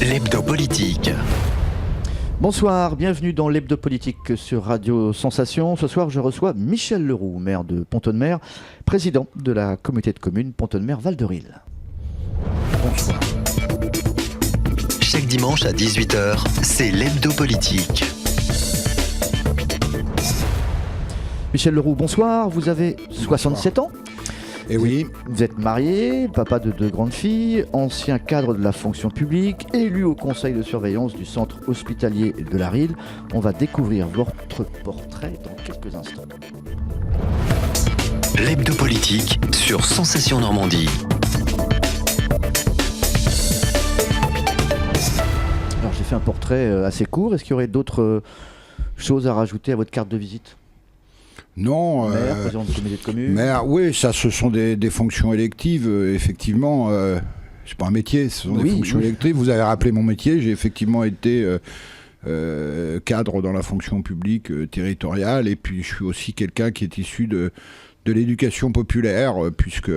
L'hebdo politique. Bonsoir, bienvenue dans l'hebdo politique sur Radio Sensation. Ce soir, je reçois Michel Leroux, maire de Pont-Audemer, président de la communauté de communes Pont-Audemer-Val de Rille. Bonsoir. Chaque dimanche à 18h, c'est l'hebdo politique. Michel Leroux, bonsoir. Vous avez 67 ans. Et oui. Vous êtes marié, papa de 2 grandes filles, ancien cadre de la fonction publique, élu au conseil de surveillance du centre hospitalier de la Rille. On va découvrir votre portrait dans quelques instants. L'hebdo politique sur Sensation Normandie. Alors j'ai fait un portrait assez court. Est-ce qu'il y aurait d'autres choses à rajouter à votre carte de visite ? Non, Maire, président de communauté de communes. Maire, oui, ça, ce sont des fonctions électives, effectivement. C'est pas un métier, ce sont des fonctions électives. Vous avez rappelé mon métier, j'ai effectivement été cadre dans la fonction publique territoriale, et puis je suis aussi quelqu'un qui est issu de l'éducation populaire, puisque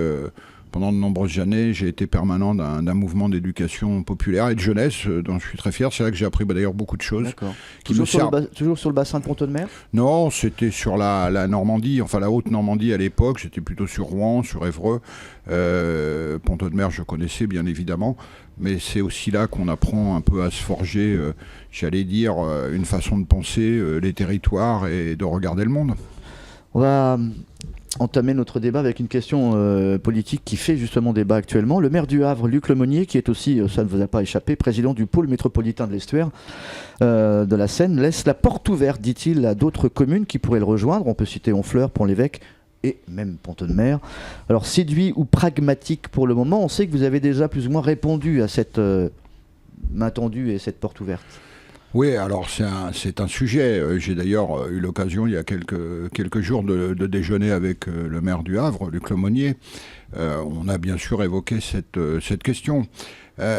pendant de nombreuses années, j'ai été permanent d'un mouvement d'éducation populaire et de jeunesse, dont je suis très fier. C'est là que j'ai appris d'ailleurs beaucoup de choses. D'accord. Toujours sur le bassin de Pont-Audemer ? Non, c'était sur la Normandie, enfin la Haute-Normandie à l'époque. J'étais plutôt sur Rouen, sur Évreux. Pont-Audemer, je connaissais bien évidemment. Mais c'est aussi là qu'on apprend un peu à se forger, j'allais dire, une façon de penser les territoires et de regarder le monde. On va entamer notre débat avec une question politique qui fait justement débat actuellement. Le maire du Havre, Luc Lemonnier, qui est aussi, ça ne vous a pas échappé, président du pôle métropolitain de l'Estuaire de la Seine, laisse la porte ouverte, dit-il, à d'autres communes qui pourraient le rejoindre. On peut citer Honfleur, Pont-l'Évêque et même Pont-Audemer. Alors, séduit ou pragmatique pour le moment, on sait que vous avez déjà plus ou moins répondu à cette main tendue et cette porte ouverte. Oui, alors c'est un sujet. J'ai d'ailleurs eu l'occasion il y a quelques jours de déjeuner avec le maire du Havre, Luc Lemonnier. On a bien sûr évoqué cette question.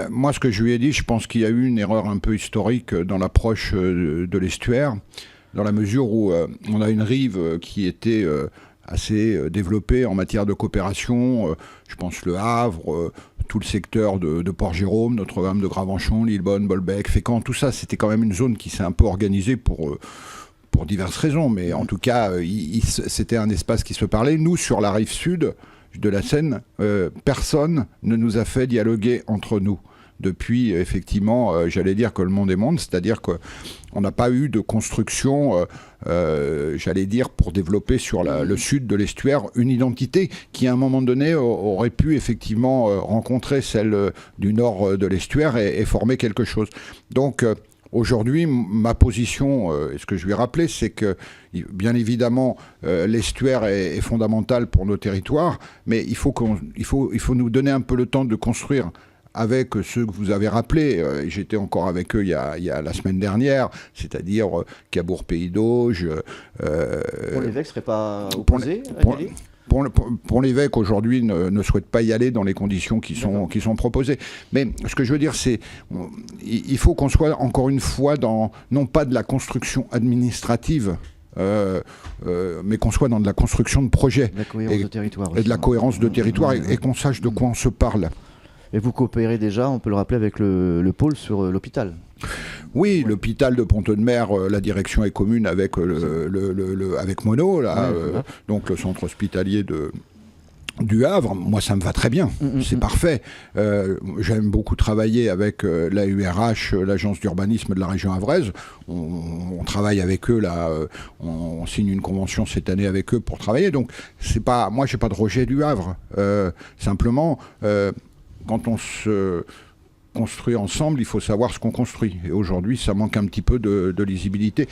Moi, ce que je lui ai dit, je pense qu'il y a eu une erreur un peu historique dans l'approche de l'estuaire, dans la mesure où on a une rive qui était assez développée en matière de coopération. Je pense le Havre, tout le secteur de Port-Jérôme, Notre-Dame de Gravenchon, Lillebonne, Bolbec, Fécamp, tout ça, c'était quand même une zone qui s'est un peu organisée pour diverses raisons. Mais en tout cas, c'était un espace qui se parlait. Nous, sur la rive sud de la Seine, personne ne nous a fait dialoguer entre nous. Depuis, effectivement, j'allais dire que le monde est monde, c'est-à-dire qu'on n'a pas eu de construction, j'allais dire, pour développer sur le sud de l'estuaire une identité qui, à un moment donné, aurait pu effectivement rencontrer celle du nord de l'estuaire et former quelque chose. Donc, aujourd'hui, ma position, et ce que je lui ai rappelé, c'est que, bien évidemment, l'estuaire est fondamental pour nos territoires, mais il faut nous donner un peu le temps de construire avec ceux que vous avez rappelés. J'étais encore avec eux il y a la semaine dernière, c'est-à-dire Cabourg-Pays d'Auge. Pont-l'Évêque ne serait pas opposé à y aller ? Pont-l'Évêque aujourd'hui ne souhaite pas y aller dans les conditions qui sont proposées. Mais ce que je veux dire, c'est il faut qu'on soit encore une fois dans, non pas de la construction administrative, mais qu'on soit dans de la construction de projets. La cohérence de territoire. Et de la cohérence de territoire et qu'on sache de quoi on se parle. Et vous coopérez déjà, on peut le rappeler, avec le pôle sur l'hôpital. Oui, l'hôpital de Pont-Audemer, la direction est commune avec avec Monod, donc le centre hospitalier du Havre. Moi, ça me va très bien, c'est parfait. J'aime beaucoup travailler avec l'AURH, l'agence d'urbanisme de la région havraise. On travaille avec eux, là, on signe une convention cette année avec eux pour travailler. Donc, moi, j'ai pas de rejet du Havre. Simplement, quand on se construit ensemble, il faut savoir ce qu'on construit. Et aujourd'hui, ça manque un petit peu de lisibilité.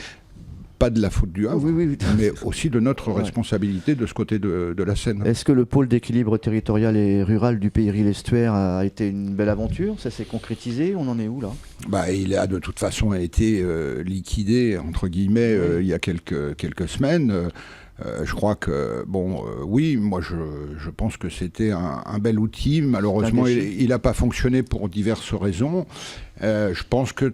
Pas de la faute du Havre, mais aussi de notre responsabilité de ce côté de la Seine. Est-ce que le pôle d'équilibre territorial et rural du Pays Rille-Estuaire a été une belle aventure ? Ça s'est concrétisé ? On en est où là ? Il a de toute façon été liquidé, entre guillemets, il y a quelques semaines. Je crois que, oui, moi je pense que c'était un bel outil. Malheureusement, il n'a pas fonctionné pour diverses raisons. Je pense que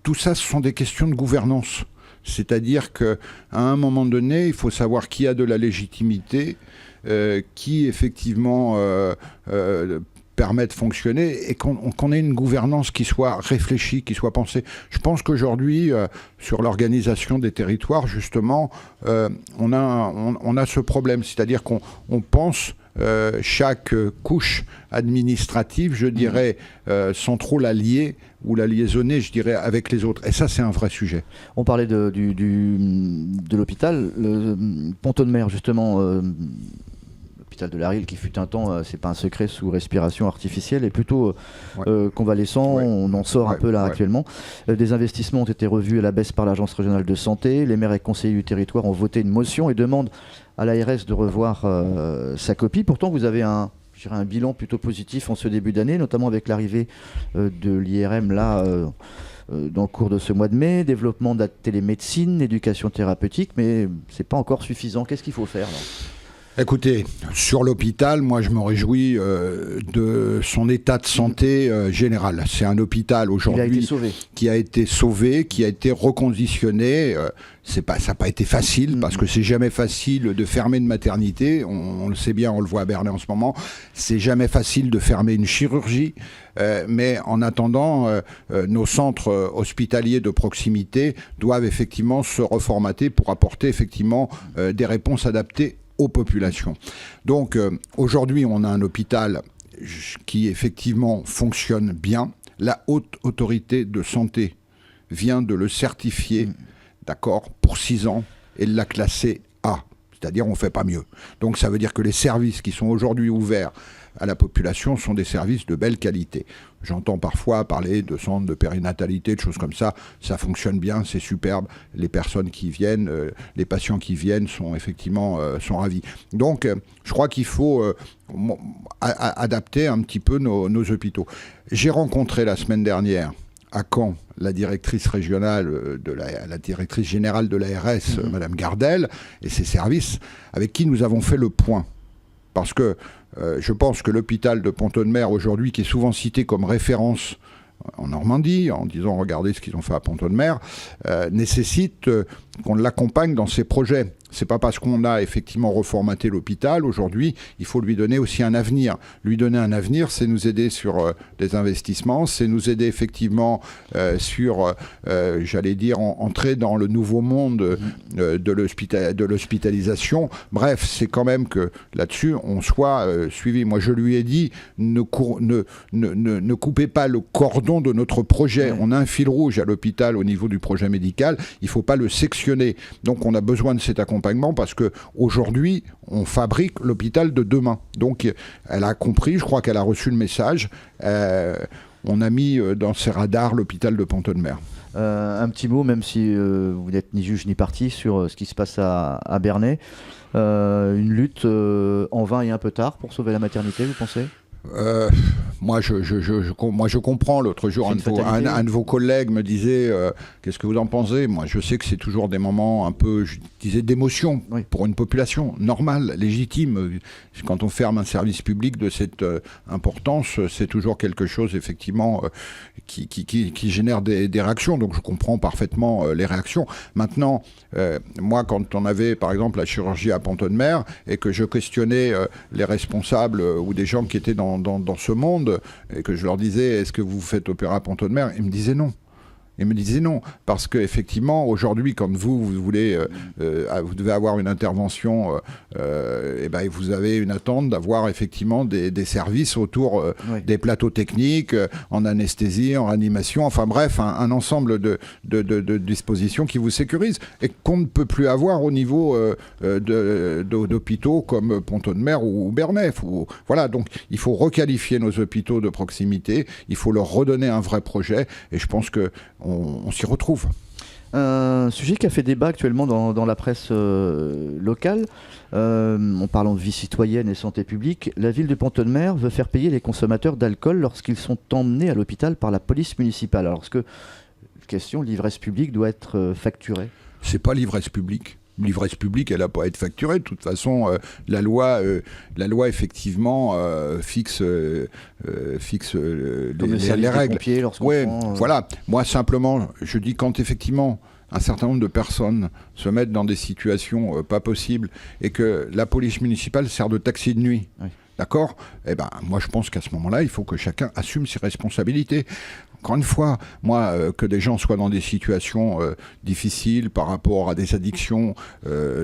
tout ça, ce sont des questions de gouvernance. C'est-à-dire qu'à un moment donné, il faut savoir qui a de la légitimité, qui effectivement permet de fonctionner et qu'on ait une gouvernance qui soit réfléchie, qui soit pensée. Je pense qu'aujourd'hui, sur l'organisation des territoires, justement, on a ce problème, c'est-à-dire qu'on pense chaque couche administrative, je dirais, sans trop la lier ou la liaisonner, je dirais, avec les autres. Et ça, c'est un vrai sujet. On parlait de l'hôpital. Pont-de-Mer, justement, l'hôpital de l'Arille, qui fut un temps, c'est pas un secret, sous respiration artificielle, est plutôt convalescent. Ouais. On en sort un peu là actuellement. Des investissements ont été revus à la baisse par l'Agence régionale de santé. Les maires et conseillers du territoire ont voté une motion et demandent à l'ARS de revoir sa copie. Pourtant, vous avez un bilan plutôt positif en ce début d'année, notamment avec l'arrivée de l'IRM là dans le cours de ce mois de mai, développement de la télémédecine, éducation thérapeutique, mais c'est pas encore suffisant. Qu'est-ce qu'il faut faire là ? Écoutez, sur l'hôpital, moi je me réjouis de son état de santé général. C'est un hôpital aujourd'hui qui a été sauvé, qui a été reconditionné. Ça n'a pas été facile, parce que c'est jamais facile de fermer une maternité. On le sait bien, on le voit à Bernay en ce moment. C'est jamais facile de fermer une chirurgie. Mais en attendant, nos centres hospitaliers de proximité doivent effectivement se reformater pour apporter effectivement des réponses adaptées aux populations. Donc aujourd'hui, on a un hôpital qui effectivement fonctionne bien. La haute autorité de santé vient de le certifier, d'accord, pour 6 ans et de la classer A. C'est-à-dire on ne fait pas mieux. Donc ça veut dire que les services qui sont aujourd'hui ouverts à la population sont des services de belle qualité. J'entends parfois parler de centres de périnatalité, de choses comme ça. Ça fonctionne bien, c'est superbe. Les personnes qui viennent, les patients qui viennent sont effectivement sont ravis. Donc, je crois qu'il faut adapter un petit peu nos hôpitaux. J'ai rencontré la semaine dernière à Caen la directrice régionale, la directrice générale de l'ARS, Madame Gardel, et ses services, avec qui nous avons fait le point. Parce que je pense que l'hôpital de Pont-de-Mer aujourd'hui, qui est souvent cité comme référence en Normandie, en disant regardez ce qu'ils ont fait à Pont-de-Mer, nécessite qu'on l'accompagne dans ses projets. C'est pas parce qu'on a effectivement reformaté l'hôpital aujourd'hui, il faut lui donner aussi un avenir. Lui donner un avenir, c'est nous aider sur des investissements, c'est nous aider effectivement sur, j'allais dire, entrer dans le nouveau monde de l'hospitalisation. Bref, c'est quand même que là-dessus, on soit suivi. Moi, je lui ai dit, ne coupez pas le cordon de notre projet. Ouais. On a un fil rouge à l'hôpital au niveau du projet médical, il ne faut pas le sectionner. Donc, on a besoin de cet accompagnement parce qu'aujourd'hui, on fabrique l'hôpital de demain. Donc, elle a compris, je crois qu'elle a reçu le message. On a mis dans ses radars l'hôpital de Pont-de-Mer. Un petit mot, même si vous n'êtes ni juge ni parti, sur ce qui se passe à Bernay. Une lutte en vain et un peu tard pour sauver la maternité, vous pensez ? Moi, je comprends. L'autre jour, un de vos collègues me disait qu'est-ce que vous en pensez ? Moi, je sais que c'est toujours des moments un peu, je disais, d'émotion pour une population normale, légitime. Quand on ferme un service public de cette importance, c'est toujours quelque chose, effectivement, qui génère des réactions. Donc, je comprends parfaitement les réactions. Maintenant, moi, quand on avait, par exemple, la chirurgie à Pont-de-Mer et que je questionnais les responsables ou des gens qui étaient dans ce monde, et que je leur disais, est-ce que vous faites opérer à Pont-de-Mer ? Ils me disaient non. Ils me disaient non, parce qu'effectivement, aujourd'hui, quand vous voulez, vous devez avoir une intervention, et ben, vous avez une attente d'avoir effectivement des services autour des plateaux techniques, en anesthésie, en réanimation, enfin bref, un ensemble de dispositions qui vous sécurisent, et qu'on ne peut plus avoir au niveau d'hôpitaux comme Pont-de-Mer ou Bernay. Voilà, donc il faut requalifier nos hôpitaux de proximité, il faut leur redonner un vrai projet, et je pense que on s'y retrouve. Un sujet qui a fait débat actuellement dans la presse locale, en parlant de vie citoyenne et santé publique, la ville de Pont-de-Mer veut faire payer les consommateurs d'alcool lorsqu'ils sont emmenés à l'hôpital par la police municipale. Alors, est-ce que, question, l'ivresse publique doit être facturée ? C'est pas l'ivresse publique. L'ivresse publique, elle n'a pas à être facturée. De toute façon, la loi effectivement fixe les règles. Ouais, voilà. Moi, simplement, je dis quand effectivement un certain nombre de personnes se mettent dans des situations pas possibles et que la police municipale sert de taxi de nuit. Oui. d'accord ? Eh ben, moi, je pense qu'à ce moment-là, il faut que chacun assume ses responsabilités. Encore une fois, moi, que des gens soient dans des situations difficiles par rapport à des addictions,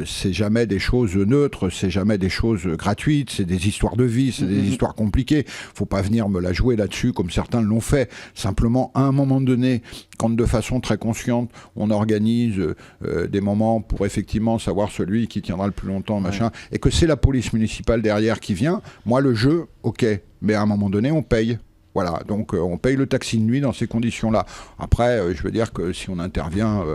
c'est jamais des choses neutres, c'est jamais des choses gratuites, c'est des histoires de vie, c'est des histoires compliquées. Faut pas venir me la jouer là-dessus comme certains l'ont fait. Simplement, à un moment donné, quand de façon très consciente, on organise des moments pour effectivement savoir celui qui tiendra le plus longtemps, machin, et que c'est la police municipale derrière qui vient, moi, le jeu, ok, mais à un moment donné, on paye. Voilà, donc on paye le taxi de nuit dans ces conditions-là. Après, je veux dire que si on intervient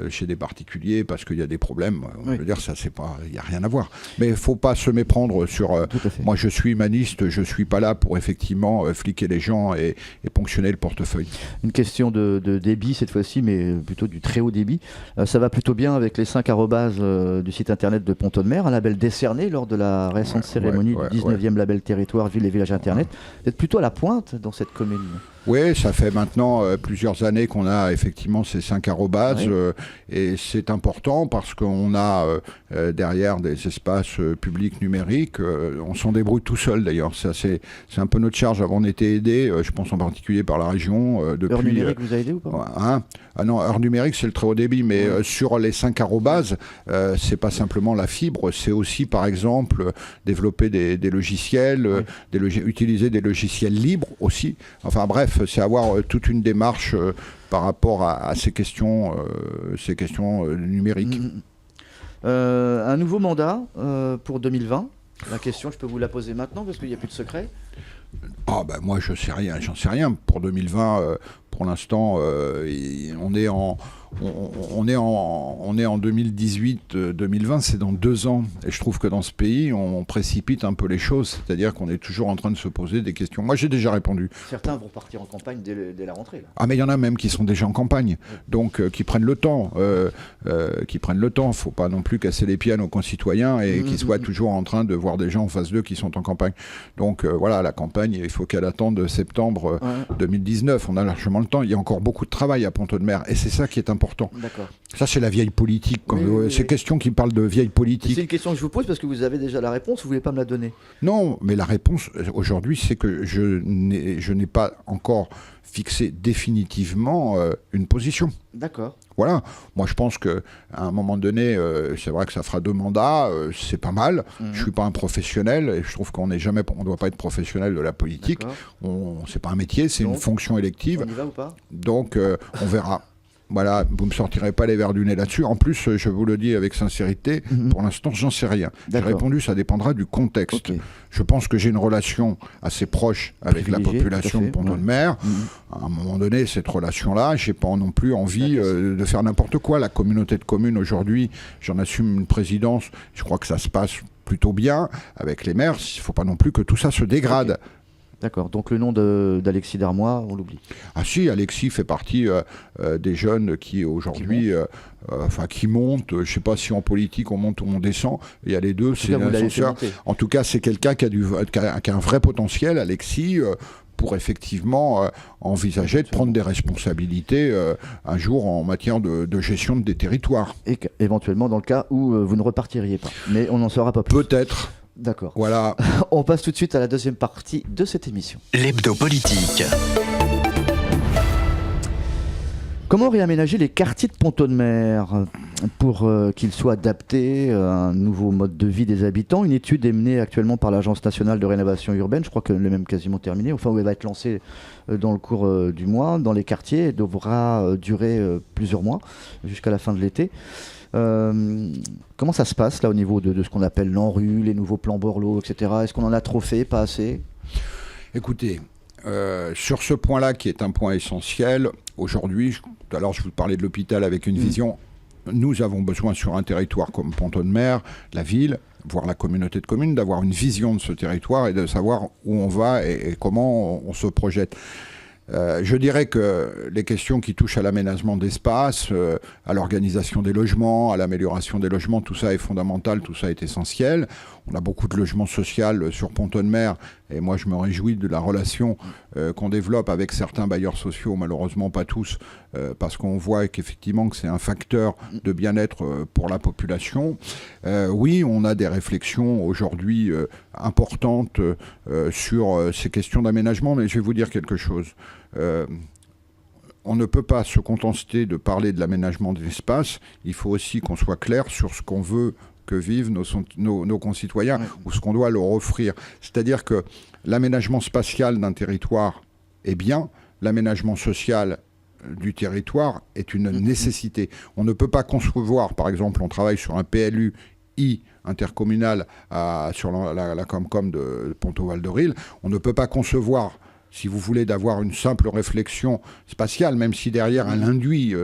chez des particuliers parce qu'il y a des problèmes, je veux dire, ça, c'est pas, il n'y a rien à voir. Mais il ne faut pas se méprendre sur... moi, je suis humaniste, je ne suis pas là pour effectivement fliquer les gens et ponctionner le portefeuille. Une question de débit cette fois-ci, mais plutôt du très haut débit. Ça va plutôt bien avec les 5 arrobases du site internet de Pont-Audemer, un label décerné lors de la récente cérémonie du 19e label territoire Ville et Village Internet. Vous êtes plutôt à la pointe dans cette commune. Oui, ça fait maintenant plusieurs années qu'on a effectivement ces 5 arrobases et c'est important parce qu'on a derrière des espaces publics numériques. On s'en débrouille tout seul d'ailleurs. C'est un peu notre charge. Avant, on était aidé, je pense en particulier par la région. Depuis, Heure numérique vous a aidé ou pas Ah non, heure numérique, c'est le très haut débit, mais sur les 5 arrobases, c'est pas simplement la fibre, c'est aussi par exemple développer des logiciels, utiliser des logiciels libres aussi. Enfin bref, c'est avoir toute une démarche par rapport à ces questions numériques. Un nouveau mandat pour 2020. La question, je peux vous la poser maintenant parce qu'il n'y a plus de secret. Ah ben moi je sais rien, j'en sais rien. Pour 2020, pour l'instant, on est en 2018-2020, c'est dans 2 ans. Et je trouve que dans ce pays, on précipite un peu les choses. C'est-à-dire qu'on est toujours en train de se poser des questions. Moi, j'ai déjà répondu. Certains vont partir en campagne dès la rentrée. Là. Ah, mais il y en a même qui sont déjà en campagne. Donc, qui prennent le temps. Faut pas non plus casser les pieds à nos concitoyens et qui soient toujours en train de voir des gens en face d'eux qui sont en campagne. Donc, voilà, la campagne, il faut qu'elle attende septembre 2019. On a largement le temps. Il y a encore beaucoup de travail à Pont-Audemer. Et c'est ça qui est important. D'accord. Ça, c'est la vieille politique. Ces questions qui parlent de vieille politique. C'est une question que je vous pose parce que vous avez déjà la réponse. Vous ne voulez pas me la donner? Non, mais la réponse aujourd'hui, c'est que je n'ai pas encore fixé définitivement une position. D'accord. Voilà. Moi, je pense qu'à un moment donné, c'est vrai que ça fera 2 mandats, c'est pas mal. Je suis pas un professionnel et je trouve qu'on doit pas être professionnel de la politique. C'est pas un métier, c'est une fonction élective. On y va ou pas? Donc, on verra. Voilà, vous ne me sortirez pas les verres du nez là-dessus. En plus, je vous le dis avec sincérité, pour l'instant, j'en sais rien. J'ai répondu, ça dépendra du contexte. Okay. Je pense que j'ai une relation assez proche avec la population de Pont-Audemer. À un moment donné, cette relation-là, je n'ai pas non plus envie de faire n'importe quoi. La communauté de communes, aujourd'hui, j'en assume une présidence. Je crois que ça se passe plutôt bien avec les maires. Il ne faut pas non plus que tout ça se dégrade. Okay. D'accord, donc le nom d'Alexis Darmois, on l'oublie. Ah si, Alexis fait partie des jeunes qui aujourd'hui, qui montent, je ne sais pas si en politique on monte ou on descend, il y a les deux, c'est l'ascenseur. En tout cas, c'est quelqu'un qui a un vrai potentiel, Alexis, pour effectivement envisager de prendre des responsabilités un jour en matière de gestion des territoires. Et éventuellement dans le cas où vous ne repartiriez pas, mais on n'en saura pas plus. Peut-être. D'accord. Voilà. On passe tout de suite à la deuxième partie de cette émission. L'hebdo politique. Comment réaménager les quartiers de Pont-Audemer pour qu'ils soient adaptés à un nouveau mode de vie des habitants? Une étude est menée actuellement par l'Agence nationale de rénovation urbaine, je crois qu'elle est même quasiment terminée, enfin elle va être lancée dans le cours du mois, dans les quartiers, elle devra durer plusieurs mois, jusqu'à la fin de l'été. Comment ça se passe là au niveau de ce qu'on appelle l'ANRU, les nouveaux plans Borloo, etc. Est-ce qu'on en a trop fait, pas assez? Écoutez, sur ce point-là qui est un point essentiel, aujourd'hui, tout à l'heure je vous parlais de l'hôpital avec une vision, nous avons besoin sur un territoire comme Pont-Audemer, la ville, voire la communauté de communes, d'avoir une vision de ce territoire et de savoir où on va et comment on se projette. Je dirais que les questions qui touchent à l'aménagement d'espace, à l'organisation des logements, à l'amélioration des logements, tout ça est fondamental, tout ça est essentiel. On a beaucoup de logements sociaux sur Pont-Audemer et moi je me réjouis de la relation qu'on développe avec certains bailleurs sociaux, malheureusement pas tous, parce qu'on voit qu'effectivement que c'est un facteur de bien-être pour la population. Oui, on a des réflexions aujourd'hui importantes sur ces questions d'aménagement, mais je vais vous dire quelque chose. On ne peut pas se contenter de parler de l'aménagement de l'espace, il faut aussi qu'on soit clair sur ce qu'on veut que vivent nos concitoyens ou ce qu'on doit leur offrir. C'est-à-dire que l'aménagement spatial d'un territoire est bien, l'aménagement social du territoire est une nécessité. On ne peut pas concevoir, par exemple, on travaille sur un PLU intercommunal sur la Comcom de Ponto-Val-de-Ril, on ne peut pas concevoir, si vous voulez, d'avoir une simple réflexion spatiale, même si derrière elle induit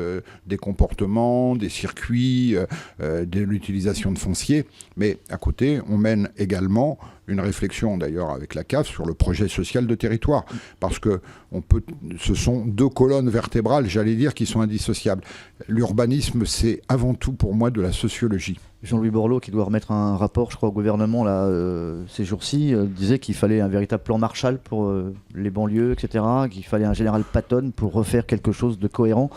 des comportements, des circuits, de l'utilisation de foncier. Mais à côté, on mène également une réflexion, d'ailleurs, avec la CAF sur le projet social de territoire. Parce que ce sont deux colonnes vertébrales, j'allais dire, qui sont indissociables. L'urbanisme, c'est avant tout pour moi de la sociologie. Jean-Louis Borloo, qui doit remettre un rapport, je crois, au gouvernement là, ces jours-ci, disait qu'il fallait un véritable plan Marshall pour les banlieues, etc., qu'il fallait un général Patton pour refaire quelque chose de cohérent,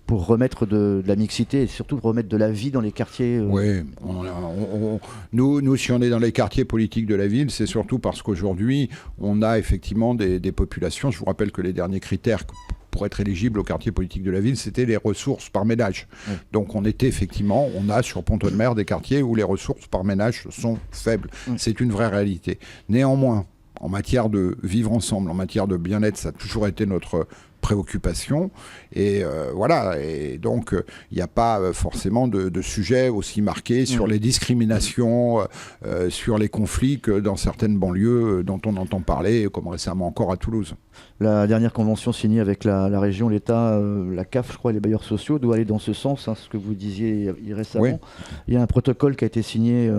pour remettre de la mixité et surtout remettre de la vie dans les quartiers. Oui, nous, si on est dans les quartiers politiques de la ville, c'est surtout parce qu'aujourd'hui, on a effectivement des populations. Je vous rappelle que les derniers critères pour être éligible au quartier politique de la ville, c'était les ressources par ménage. Oui. Donc on a sur Pont-Audemer des quartiers où les ressources par ménage sont faibles. Oui. C'est une vraie réalité. Néanmoins, en matière de vivre ensemble, en matière de bien-être, ça a toujours été notre préoccupation. Et voilà. Et donc, il n'y a pas forcément de sujet aussi marqué sur les discriminations, sur les conflits que dans certaines banlieues dont on entend parler, comme récemment encore à Toulouse. La dernière convention signée avec la région, l'État, la CAF, je crois, et les bailleurs sociaux, doit aller dans ce sens, ce que vous disiez récemment. Oui. Il y a un protocole qui a été signé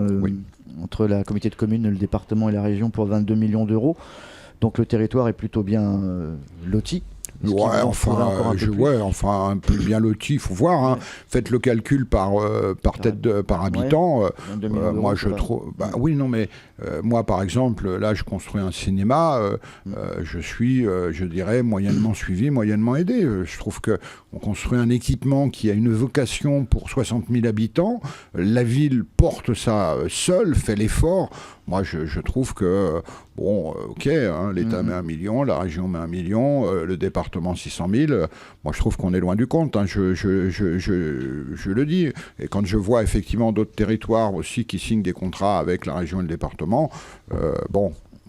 entre la communauté de communes, le département et la région pour 22 millions d'euros. Donc le territoire est plutôt bien loti. Un peu bien loti, il faut voir. Hein. Faites le calcul par habitant. Moi, je trouve. Oui, non, mais moi, par exemple, là, je construis un cinéma. Je suis, je dirais, moyennement suivi, moyennement aidé. Je trouve qu'on construit un équipement qui a une vocation pour 60 000 habitants. La ville porte ça seule, fait l'effort. Moi, je trouve que, ok, hein, l'État met 1 million, la région met 1 million, le département 600 000. Moi, je trouve qu'on est loin du compte. Hein, je le dis. Et quand je vois effectivement d'autres territoires aussi qui signent des contrats avec la région et le département,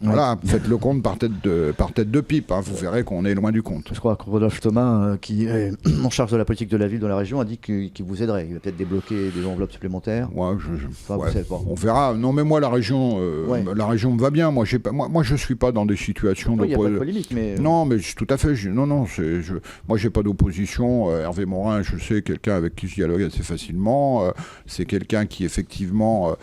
voilà, faites le compte par tête de pipe, hein, vous verrez qu'on est loin du compte. Je crois que Rodolphe Thomas, qui est en charge de la politique de la ville dans la région, a dit qu'il vous aiderait. Il va peut-être débloquer des enveloppes supplémentaires. Vous savez pas. On verra. Non, mais moi, la région me va bien. Moi, je suis pas dans des situations il n'y a pas de polémique, mais... Non, mais tout à fait. Moi, j'ai pas d'opposition. Hervé Morin, je sais, quelqu'un avec qui je dialogue assez facilement. C'est quelqu'un qui, effectivement,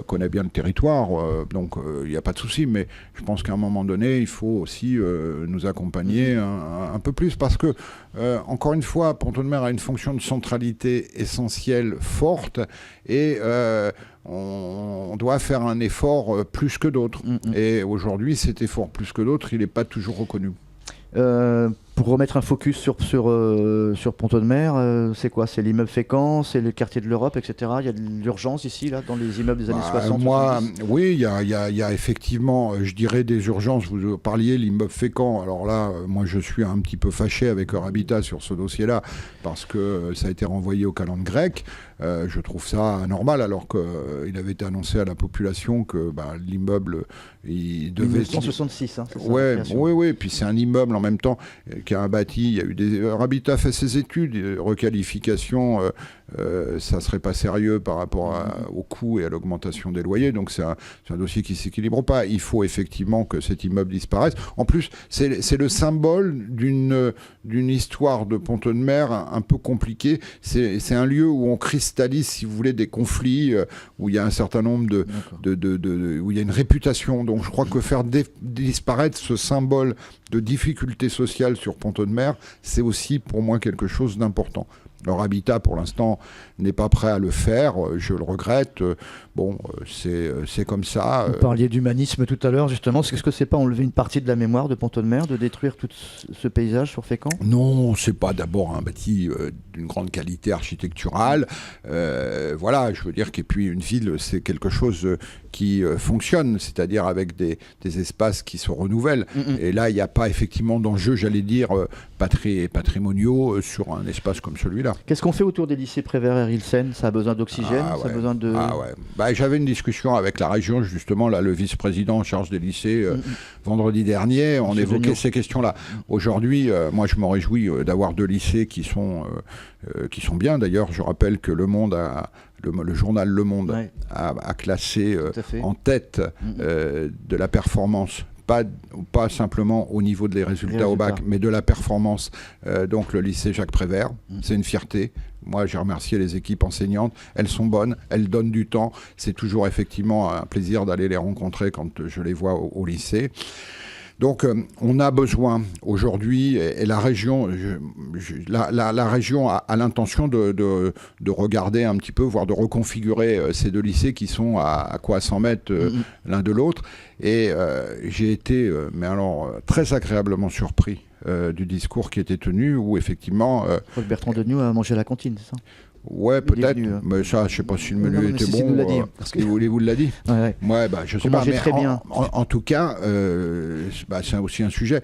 connaît bien le territoire. Donc, il n'y a pas de souci. Mais je pense qu'à un moment donné, il faut aussi nous accompagner un peu plus parce que, encore une fois, Pont-Audemer a une fonction de centralité essentielle, forte, et on doit faire un effort plus que d'autres. Et aujourd'hui, cet effort plus que d'autres, il n'est pas toujours reconnu. Pour remettre un focus sur Pont-Audemer, c'est quoi? C'est l'immeuble Fécamp, c'est le quartier de l'Europe, etc. Il y a de l'urgence ici, là, dans les immeubles des années 60. Oui, il y a effectivement, je dirais, des urgences. Vous parliez l'immeuble Fécamp. Alors là, moi, je suis un petit peu fâché avec Eurhabitat sur ce dossier-là, parce que ça a été renvoyé aux calendes grecques. Je trouve ça anormal, alors qu'il avait été annoncé à la population que l'immeuble, il devait... 1966, hein, c'est ça? Oui, puis c'est un immeuble en même temps qui a un bâti. Il y a eu Eurhabitat fait ses études, requalification, ça serait pas sérieux par rapport au coût et à l'augmentation des loyers, donc c'est un dossier qui s'équilibre pas. Il faut effectivement que cet immeuble disparaisse. En plus, c'est le symbole d'une histoire de Pont-Audemer un peu compliquée. C'est un lieu où on cristallise, si vous voulez, des conflits, où il y a un certain nombre où il y a une réputation. Donc je crois que faire disparaître ce symbole de difficultés sociales sur Pont-Audemer, c'est aussi pour moi quelque chose d'important. Leur habitat, pour l'instant, n'est pas prêt à le faire. Je le regrette. C'est comme ça. Vous parliez d'humanisme tout à l'heure, justement. Est-ce que c'est pas enlever une partie de la mémoire de Pont-Audemer, de détruire tout ce paysage sur Fécamp? Non, c'est pas d'abord un bâti d'une grande qualité architecturale. Voilà, je veux dire qu'une ville, c'est quelque chose qui fonctionne, c'est-à-dire avec des espaces qui se renouvellent. Et là, il n'y a pas effectivement d'enjeux, j'allais dire, patrimoniaux sur un espace comme celui-là. Qu'est-ce qu'on fait autour des lycées Prévert et Ilsen? Ça a besoin d'oxygène, ça a besoin de... J'avais une discussion avec la région, justement, là, le vice-président en charge des lycées, vendredi dernier. On évoquait ces questions-là. Aujourd'hui, moi, je me réjouis d'avoir 2 lycées qui sont bien. D'ailleurs, je rappelle que Le journal Le Monde a classé en tête de la performance, pas simplement au niveau des résultats au bac, mais de la performance, donc le lycée Jacques Prévert. C'est une fierté. Moi, j'ai remercié les équipes enseignantes. Elles sont bonnes, elles donnent du temps. C'est toujours effectivement un plaisir d'aller les rencontrer quand je les vois au lycée. Donc, on a besoin aujourd'hui, et la région, la région a l'intention de regarder un petit peu, voire de reconfigurer ces 2 lycées qui sont à 100 mètres l'un de l'autre. Et j'ai été, mais alors, très agréablement surpris du discours qui était tenu, où effectivement... Bertrand Denioux a mangé à la cantine, c'est ça? Ouais, peut-être, mais ça, je sais pas si le menu était bon. Il vous l'a dit. Ouais, je sais pas. Mais très bien. En tout cas, c'est aussi un sujet.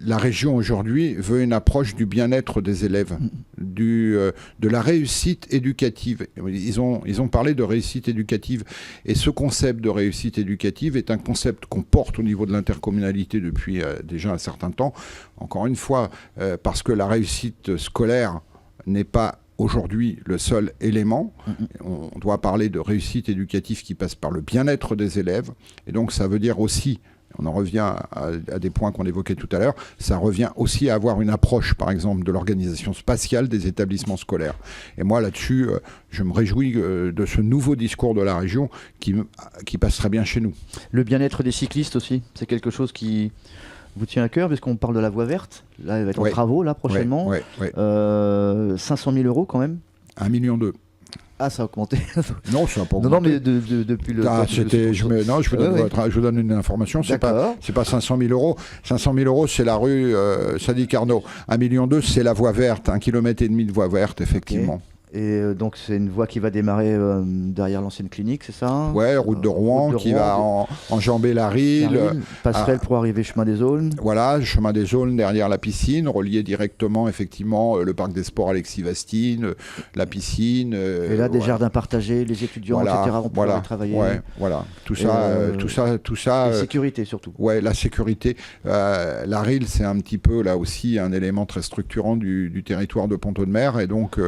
La région aujourd'hui veut une approche du bien-être des élèves, de la réussite éducative. Ils ont parlé de réussite éducative, et ce concept de réussite éducative est un concept qu'on porte au niveau de l'intercommunalité depuis déjà un certain temps. Encore une fois, parce que la réussite scolaire n'est pas aujourd'hui le seul élément. On doit parler de réussite éducative qui passe par le bien-être des élèves. Et donc ça veut dire aussi, on en revient à des points qu'on évoquait tout à l'heure, ça revient aussi à avoir une approche, par exemple, de l'organisation spatiale des établissements scolaires. Et moi, là-dessus, je me réjouis de ce nouveau discours de la région qui passe très bien chez nous. Le bien-être des cyclistes aussi, c'est quelque chose qui vous tient à cœur, puisqu'on parle de la voie verte. Là, elle va être en travaux, là, prochainement. 500 000 euros, quand même. 1,2 million. Ah, ça a augmenté. Non, ça n'a pas augmenté. Non, mais depuis le... je vous donne une information. C'est pas 500 000 euros. 500 000 euros, c'est la rue Sadi Carnot. 1,2 million, c'est la voie verte. 1,5 km de voie verte, effectivement. Okay. Et donc c'est une voie qui va démarrer derrière l'ancienne clinique, c'est ça? Ouais, route de Rouen, qui va enjamber la Rille. Passerelle pour arriver chemin des Aulnes. Voilà, chemin des Aulnes derrière la piscine, relier directement effectivement le parc des sports Alexis Vastine, la piscine. Et là, des jardins partagés, les étudiants, etc. vont pouvoir travailler. Tout ça. La sécurité surtout. Ouais, la sécurité. La Rille, c'est un petit peu là aussi un élément très structurant du territoire de Pont-Audemer, et donc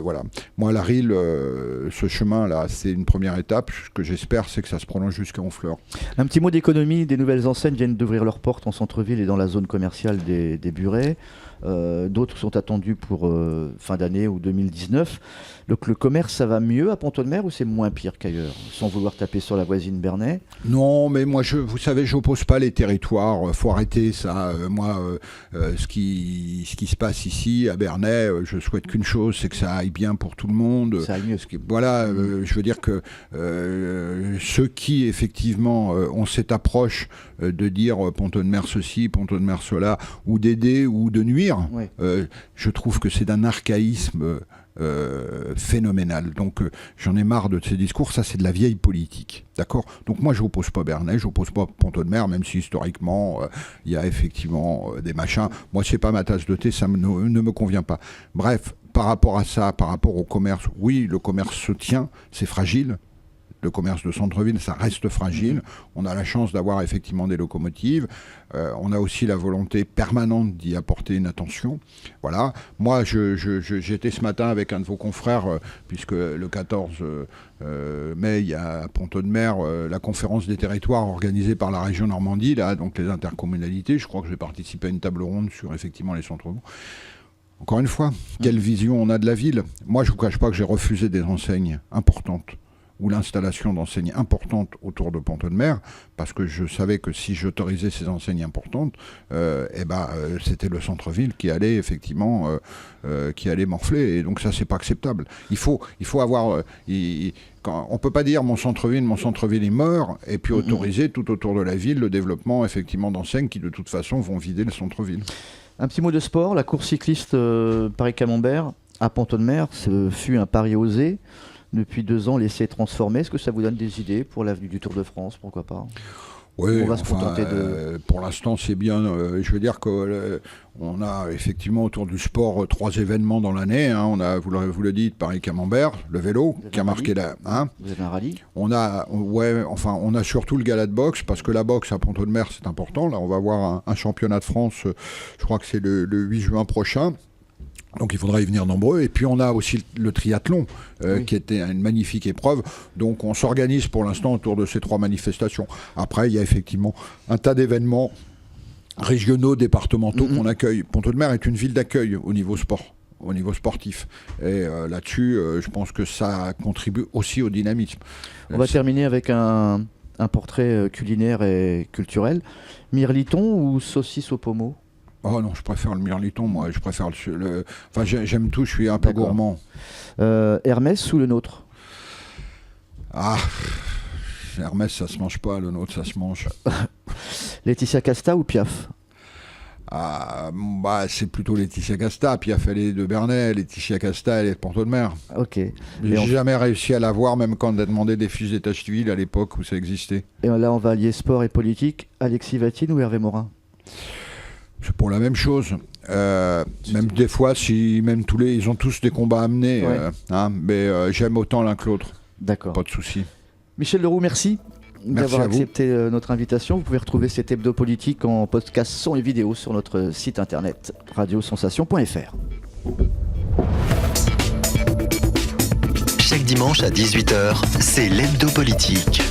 voilà. Moi, la Rille, ce chemin-là, c'est une première étape. Ce que j'espère, c'est que ça se prolonge jusqu'à Honfleur. Un petit mot d'économie. Des nouvelles enseignes viennent d'ouvrir leurs portes en centre-ville et dans la zone commerciale des Burets. D'autres sont attendus pour fin d'année ou 2019. Donc le commerce, ça va mieux à Pont-Audemer ou c'est moins pire qu'ailleurs, sans vouloir taper sur la voisine Bernay? Non, mais moi, vous savez, je n'oppose pas les territoires. Faut arrêter ça. Ce qui se passe ici à Bernay, je souhaite qu'une chose, c'est que ça aille bien pour tout le monde. Ça aille mieux. Voilà, je veux dire que ceux qui effectivement ont cette approche de dire Pont-Audemer ceci, Pont-Audemer cela, ou d'aider ou de nuire, je trouve que c'est d'un archaïsme phénoménal. Donc j'en ai marre de ces discours. Ça, c'est de la vieille politique, d'accord? Donc moi, je n'oppose pas Bernay, je n'oppose pas Pont-Audemer, même si historiquement il y a effectivement des machins. Moi, c'est pas ma tasse de thé, ça ne me convient pas. Bref, par rapport à ça, par rapport au commerce, oui, le commerce se tient, c'est fragile. Le commerce de centre-ville, ça reste fragile. On a la chance d'avoir effectivement des locomotives. On a aussi la volonté permanente d'y apporter une attention. Voilà. Moi, j'étais ce matin avec un de vos confrères, puisque le 14 mai, il y a à Pont-Audemer la conférence des territoires organisée par la région Normandie, là, donc les intercommunalités. Je crois que j'ai participé à une table ronde sur effectivement les centres-villes. Encore une fois, quelle vision on a de la ville? Moi, je ne vous cache pas que j'ai refusé des enseignes importantes ou l'installation d'enseignes importantes autour de Pont-Audemer, parce que je savais que si j'autorisais ces enseignes importantes, c'était le centre-ville qui allait effectivement qui allait morfler, et donc ça c'est pas acceptable. Il faut avoir on peut pas dire mon centre-ville il meurt, et puis autoriser tout autour de la ville le développement effectivement d'enseignes qui de toute façon vont vider le centre-ville. Un petit mot de sport, la course cycliste Paris-Camembert à Pont-Audemer, ce fut un pari osé. Depuis 2 ans, l'essai est transformé. Est-ce que ça vous donne des idées pour l'avenue du Tour de France? Pourquoi pas? Oui, on va se contenter de... pour l'instant c'est bien. Je veux dire qu'on a effectivement autour du sport 3 événements dans l'année. Hein. On a, vous le dites, Paris-Camembert, le vélo qui a marqué la. Hein. Vous avez un rallye? On a surtout le gala de boxe, parce que la boxe à Pont-Audemer c'est important. Là, on va avoir un championnat de France. Je crois que c'est le 8 juin prochain. Donc il faudra y venir nombreux. Et puis on a aussi le triathlon, qui était une magnifique épreuve. Donc on s'organise pour l'instant autour de ces 3 manifestations. Après, il y a effectivement un tas d'événements régionaux, départementaux qu'on accueille. Pont-Audemer est une ville d'accueil au niveau sport, au niveau sportif. Et là-dessus, je pense que ça contribue aussi au dynamisme. On va terminer avec un portrait culinaire et culturel. Mirliton ou saucisse au pommeau? Oh non, je préfère le mirliton, moi. Je préfère Enfin, j'aime tout, je suis un peu gourmand. Hermès ou le nôtre? Ah, Hermès, ça se mange pas, le nôtre, ça se mange. Laetitia Casta ou Piaf? C'est plutôt Laetitia Casta. Piaf, elle est de Bernay, Laetitia Casta, elle est de Pont-Audemer. Ok. J'ai jamais réussi à la voir, même quand on a demandé des fiches d'état civil à l'époque où ça existait. Et là, on va allier sport et politique. Alexis Vatine ou Hervé Morin? C'est pour la même chose. Même des fois, ils ont tous des combats à mener. Mais j'aime autant l'un que l'autre. D'accord. Pas de souci. Michel Leroux, merci d'avoir accepté notre invitation. Vous pouvez retrouver cet hebdo politique en podcast son et vidéo sur notre site internet radiosensation.fr. Chaque dimanche à 18h, c'est l'hebdo politique.